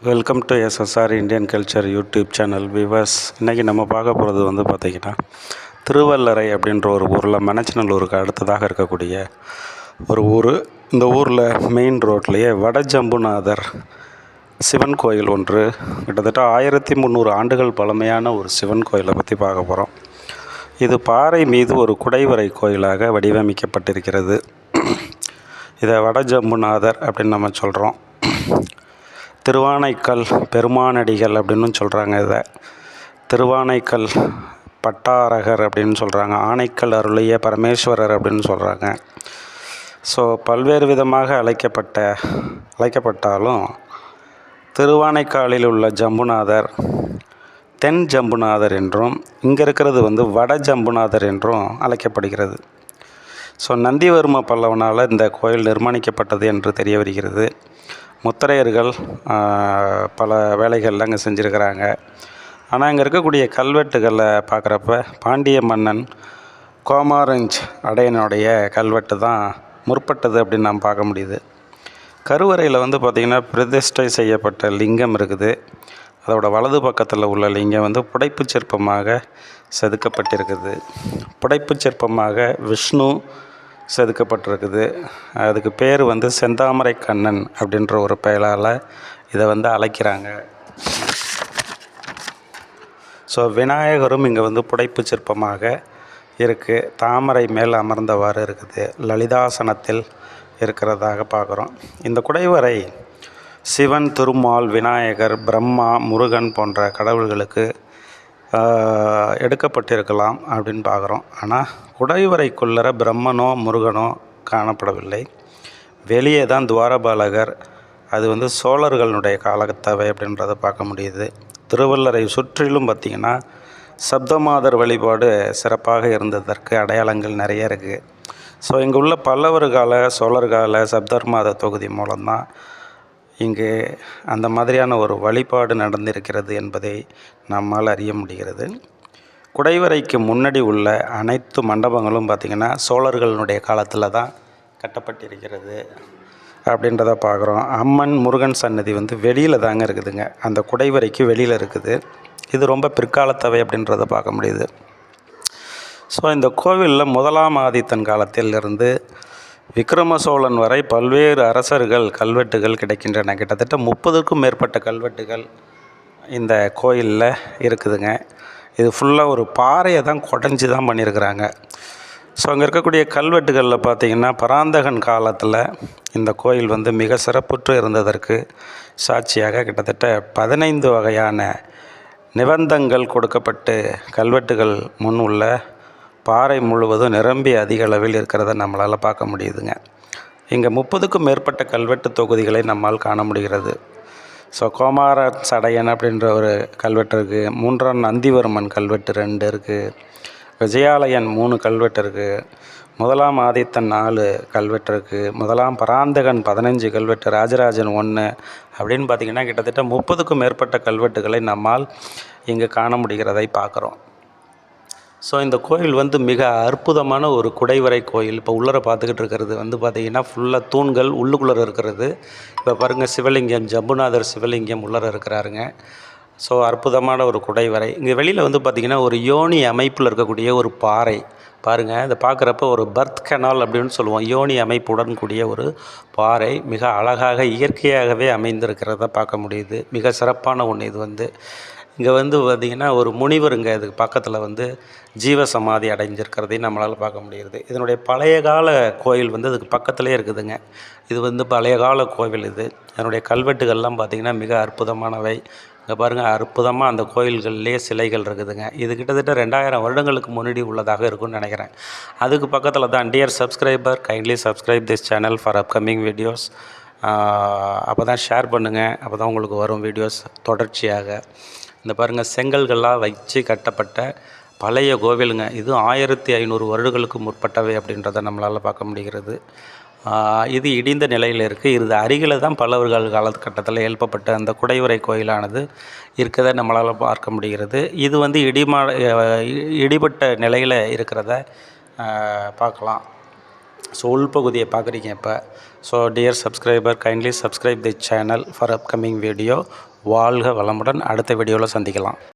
Welcome to SSR Indian culture YouTube channel viewers. இன்றைக்கி நம்ம பார்க்க போகிறது பார்த்திங்கன்னா திருவல்லரை அப்படின்ற ஒரு ஊரில் மணச்சநல்லூருக்கு அடுத்ததாக இருக்கக்கூடிய ஒரு ஊர். இந்த ஊரில் மெயின் ரோட்லேயே வடஜம்புநாதர் சிவன் கோயில் ஒன்று, கிட்டத்தட்ட 1300 ஆண்டுகள் பழமையான ஒரு சிவன் கோயிலை பற்றி பார்க்க போகிறோம். இது பாறை மீது ஒரு குடைவரை கோயிலாக வடிவமைக்கப்பட்டிருக்கிறது. இதை வடஜம்புநாதர் அப்படின்னு நம்ம சொல்கிறோம். திருவானைக்கல் பெருமானடிகள் அப்படின்னு சொல்கிறாங்க. இதை திருவானைக்கல் பட்டாரகர் அப்படின்னு சொல்கிறாங்க. ஆனைக்கல் அருளிய பரமேஸ்வரர் அப்படின்னு சொல்கிறாங்க. ஸோ பல்வேறு விதமாக அழைக்கப்பட்டாலும் திருவானைக்காலில் உள்ள ஜம்புநாதர் தென் ஜம்புநாதர் என்றும், இங்கே இருக்கிறது வட ஜம்புநாதர் என்றும் அழைக்கப்படுகிறது. ஸோ நந்திவர்ம பல்லவனால் இந்த கோயில் நிர்மாணிக்கப்பட்டது என்று தெரிய வருகிறது. முத்தரையர்கள் பல வேலைகள்லாம் இங்கே செஞ்சுருக்கிறாங்க. ஆனால் இங்கே இருக்கக்கூடிய கல்வெட்டுகளை பார்க்குறப்ப பாண்டிய மன்னன் கோமாரஞ்ச் அடையனுடைய கல்வெட்டு தான் முற்பட்டது அப்படின்னு நாம் பார்க்க முடியுது. கருவறையில் பார்த்திங்கன்னா பிரதிஷ்டை செய்யப்பட்ட லிங்கம் இருக்குது. அதோட வலது பக்கத்தில் உள்ள லிங்கம் புடைப்பு சிற்பமாக செதுக்கப்பட்டிருக்குது. புடைப்பு சிற்பமாக விஷ்ணு செதுக்கப்பட்டிருக்குது. அதுக்கு பேர் செந்தாமரை கண்ணன் அப்படின்ற ஒரு பெயரால் இதை அழைக்கிறாங்க. ஸோ விநாயகரும் இங்கே புடைப்பு சிற்பமாக இருக்குது. தாமரை மேல் அமர்ந்தவாறு இருக்குது. லலிதாசனத்தில் இருக்கிறதாக பார்க்குறோம். இந்த குடைவரை சிவன், திருமால், விநாயகர், பிரம்மா, முருகன் போன்ற கடவுள்களுக்கு எடுக்கப்பட்டிருக்கலாம் அப்படின்னு பார்க்குறோம். ஆனால் குடைவரைக்குள்ளர பிரம்மனோ முருகனோ காணப்படவில்லை. வெளியே தான் துவாரபாலகர், அது சோழர்களுடைய காலத்தவை அப்படின்றத பார்க்க முடியுது. திருவல்லரை சுற்றிலும் பார்த்திங்கன்னா சப்தமாதர் வழிபாடு சிறப்பாக இருந்ததற்கு அடையாளங்கள் நிறைய இருக்குது. ஸோ இங்கே உள்ள பல்லவர் கால, சோழர் கால சப்தமாத தொகுதி மூலம்தான் இங்கு அந்த மாதிரியான ஒரு வழிபாடு நடந்திருக்கிறது என்பதை நம்மால் அறிய முடிகிறது. குடைவரைக்கு முன்னாடி உள்ள அனைத்து மண்டபங்களும் பார்த்திங்கன்னா சோழர்களுடைய காலத்தில் தான் கட்டப்பட்டிருக்கிறது அப்படின்றத பார்க்குறோம். அம்மன், முருகன் சன்னதி வெளியில் தாங்க இருக்குதுங்க. அந்த குடைவரைக்கு வெளியில் இருக்குது. இது ரொம்ப பிற்காலத்தவை அப்படின்றத பார்க்க முடியுது. ஸோ இந்த கோவிலில் முதலாம் ஆதித்தன் காலத்திலிருந்து விக்ரம சோழன் வரை பல்வேறு அரசர்கள் கல்வெட்டுகள் கிடைக்கின்றன. கிட்டத்தட்ட 30க்கும் மேற்பட்ட கல்வெட்டுகள் இந்த கோயிலில் இருக்குதுங்க. இது ஃபுல்லாக ஒரு பாறையை தான் குடஞ்சி தான் பண்ணியிருக்கிறாங்க. ஸோ அங்கே இருக்கக்கூடிய கல்வெட்டுகளில் பார்த்திங்கன்னா பராந்தகன் காலத்தில் இந்த கோயில் மிக சிறப்புற்று இருந்ததற்கு சாட்சியாக கிட்டத்தட்ட 15 வகையான நிபந்தங்கள் கொடுக்கப்பட்டு கல்வெட்டுகள் முன் உள்ள பாறை முழுவதும் நிரம்பி அதிக அளவில் இருக்கிறத நம்மளால் பார்க்க முடியுதுங்க. இங்கே 30க்கும் மேற்பட்ட கல்வெட்டு தொகுதிகளை நம்மால் காண முடிகிறது. ஸோ கோமார சடையன் அப்படின்ற ஒரு கல்வெட்டு இருக்குது. 3ஆம் நந்திவர்மன் கல்வெட்டு 2 இருக்குது. விஜயாலயன் 3 கல்வெட்டு இருக்குது. முதலாம் ஆதித்தன் 4 கல்வெட்டு இருக்குது. முதலாம் பராந்தகன் 15 கல்வெட்டு, ராஜராஜன் 1 அப்படின்னு பார்த்திங்கன்னா கிட்டத்தட்ட 30க்கும் மேற்பட்ட கல்வெட்டுகளை நம்மால் இங்கே காண முடிகிறதை பார்க்குறோம். ஸோ இந்த கோயில் மிக அற்புதமான ஒரு குடைவரை கோயில். இப்போ உள்ளர பார்த்துக்கிட்டு இருக்கிறது பார்த்திங்கன்னா ஃபுல்லாக தூண்கள் உள்ளுக்குள்ளே இருக்கிறது. இப்போ பாருங்கள், சிவலிங்கம், ஜம்புநாதர் சிவலிங்கம் உள்ளர இருக்கிறாருங்க. ஸோ அற்புதமான ஒரு குடைவரை. இங்கே வெளியில் பார்த்திங்கன்னா ஒரு யோனி அமைப்பில் இருக்கக்கூடிய ஒரு பாறை பாருங்கள். இதை பார்க்குறப்ப ஒரு பர்த் கெனால் அப்படின்னு சொல்லுவோம். யோனி அமைப்புடன் கூடிய ஒரு பாறை மிக அழகாக இயற்கையாகவே அமைந்திருக்கிறத பார்க்க முடியுது. மிக சிறப்பான ஒன்று இது. இங்கே பார்த்திங்கன்னா ஒரு முனிவருங்க இதுக்கு பக்கத்தில் ஜீவசமாதி அடைஞ்சிருக்கிறதையும் நம்மளால் பார்க்க முடிகிறது. இதனுடைய பழைய கால கோயில் அதுக்கு பக்கத்துலேயே இருக்குதுங்க. இது பழைய கால கோவில். இதனுடைய கல்வெட்டுகள்லாம் பார்த்திங்கன்னா மிக அற்புதமானவை. இங்கே பாருங்கள், அற்புதமாக அந்த கோயில்கள்லேயே சிலைகள் இருக்குதுங்க. இது கிட்டத்தட்ட 2000 வருடங்களுக்கு முன்னாடி உள்ளதாக இருக்கும்னு நினைக்கிறேன். அதுக்கு பக்கத்தில் தான் dear subscriber, kindly subscribe this channel for upcoming videos. அப்போ தான் ஷேர் பண்ணுங்கள். அப்போ தான் உங்களுக்கு வரும் வீடியோஸ் தொடர்ச்சியாக. இந்த பாருங்கள், செங்கல்களாக வச்சு கட்டப்பட்ட பழைய கோவிலுங்க. இது 1500 வருடங்களுக்கு முற்பட்டவை அப்படின்றத நம்மளால் பார்க்க முடிகிறது. இது இடிந்த நிலையில் இருக்குது. இது அருகில் தான் பல்லவர்கள் காலகட்டத்தில் எழுப்பப்பட்ட அந்த குடைவரை கோயிலானது இருக்கிறத நம்மளால் பார்க்க முடிகிறது. இது இடிபட்ட நிலையில் இருக்கிறத பார்க்கலாம். ஸோ உள்பகுதியை பார்க்குறீங்க இப்போ. So dear subscriber, kindly subscribe the channel for upcoming video. வாழ்க வளமுடன். அடுத்த வீடியோவில் சந்திக்கலாம்.